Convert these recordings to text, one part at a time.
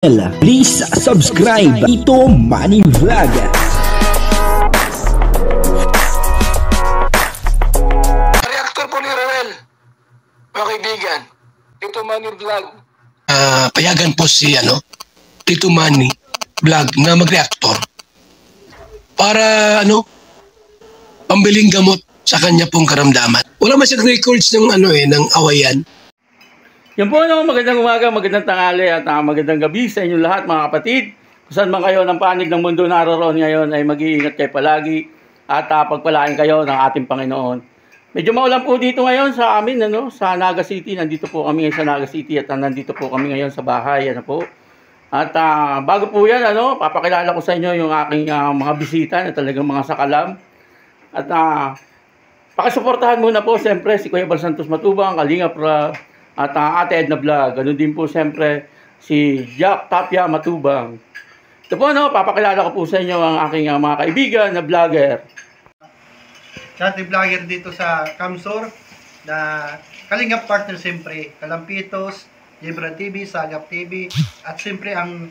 Please subscribe Tito Manny Vlog. Reactor po ni Roel, mga kaibigan, Tito Manny Vlog. Payagan po si Tito Manny Vlog na mag-reactor para pambiling gamot sa kanya pong karamdaman. Wala man siyang records ng ng awayan. Yan po, magandang umaga, magandang tanghali at magandang gabi sa inyong lahat mga kapatid. Kung saan man kayo ng panig ng mundo naroon ngayon ay mag-iingat kayo palagi at pagpalain kayo ng ating Panginoon. Medyo maulan po dito ngayon sa amin, sa Naga City. Nandito po kami ngayon sa Naga City at nandito po kami ngayon sa bahay. At bago po yan, papakilala ko sa inyo yung aking mga bisita na talagang mga sakalam. At pakisuportahan muna po siyempre si Kuya Bal Santos Matubang, Kalingap at Ate Edna Vlog. Ganun din po siyempre si Jack Tapia Matubang. Ito po papakilala ko po sa inyo ang aking mga kaibigan na vlogger. Dati vlogger dito sa Kamsur na Kalingap partner siyempre, Kalampitos, Libra TV, Sagap TV at siyempre ang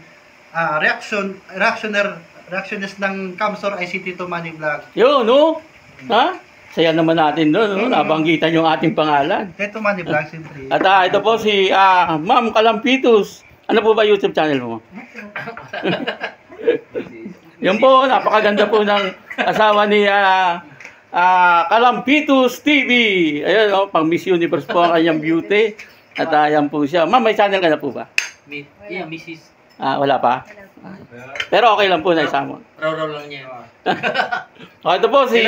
reactionist ng Kamsur ay si Tito Manny Vlog. Yun, ha? Saya naman natin doon, nabanggitan yung ating pangalan. Tito Manny Vlog siyempre. At ito po si Ma'am Kalampitos. Ano po ba YouTube channel mo? Yan po, napakaganda po ng asawa ni Kalampitos TV. Ayun, pang Miss Universe po ang kanyang beauty. At ayan po siya. Ma'am, may channel ka na po ba? Yeah, Mrs. Wala pa? Pero okay lang po na isama. Raw lang niya. Ito po si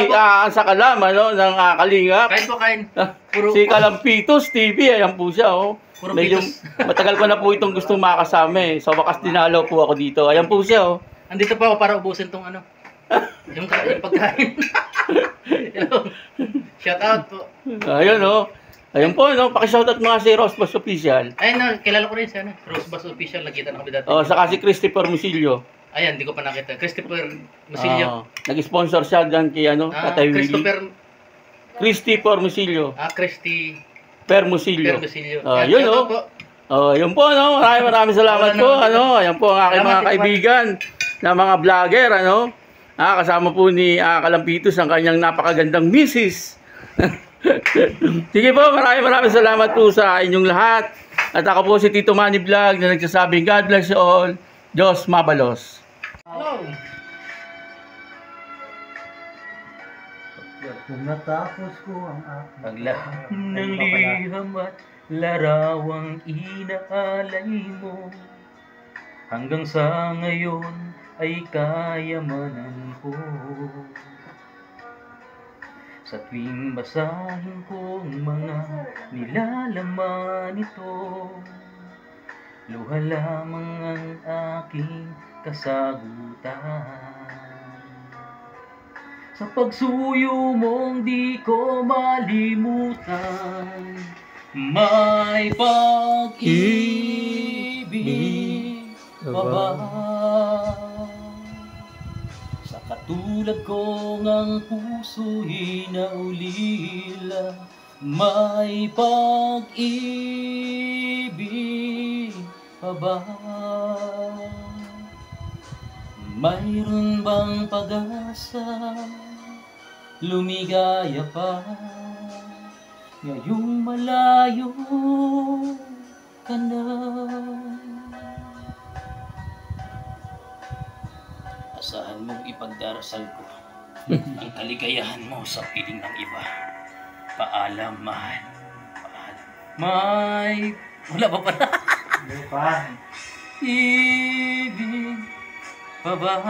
Sakalam ng Kalingap. Kain po, kain. Si Kalampitos TV, ayan po siya. Medyo matagal ko na po itong gustong makasama. Sa wakas dinalaw po ako dito. Ayan po siya. Andito pa ako para ubusin tong yung pagkain. Shout out po. Ayun Ayun po, pakishoutout mga si Rosebus Official. Ayun, kilala ko rin siya, Rosebus Official, nakita na kami dati. Saka si Christopher Musillo. Ayan, hindi ko pa nakita. Christopher Musillo. Nag-sponsor siya dyan kay Tatay Willie. Christopher Musillo. Christopher Musillo. Yun po. Yun po, maraming salamat po. Ayan po ang aking mga kaibigan na mga vlogger, kasama po ni Kalampitos ang kanyang napakagandang misis. Sige po, maraming salamat po sa inyong lahat. At ako po si Tito Manny Vlog na nagsasabing God bless you all. Diyos mabalos. Hello. Kung natapos ko ang aking Paglahap ng liham at larawang inaalay mo, hanggang sa ngayon ay kayamanan ko. Sa tuwing basahin kong mga nilalaman ito, luha lamang ang aking kasagutan. Sa pagsuyo mong di ko malimutan, may pag-ibig pa ba? Sa katulad kong ang puso'y naulila, may pag-ibig pa ba? Mayroon bang pag-asa, lumigaya pa, ngayong malayo ka na? Asahan mong ipagdarasal ko ang kaligayahan mo sa piling ng iba. Paalam, mahal. Paalam. May... Wala ba pala? Ibig pa ba?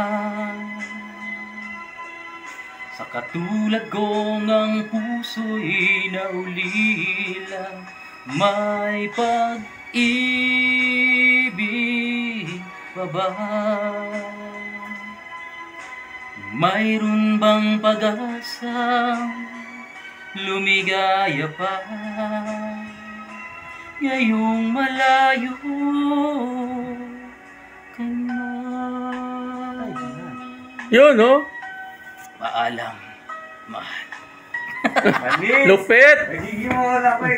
Sa katulad kong ang puso'y naulila, may pag-ibig pa ba? Mayroon bang pag-asa, lumigaya pa, ngayong malayo ka na? Yun, Paalam, mahal. Lupit! Nagiging mo wala ko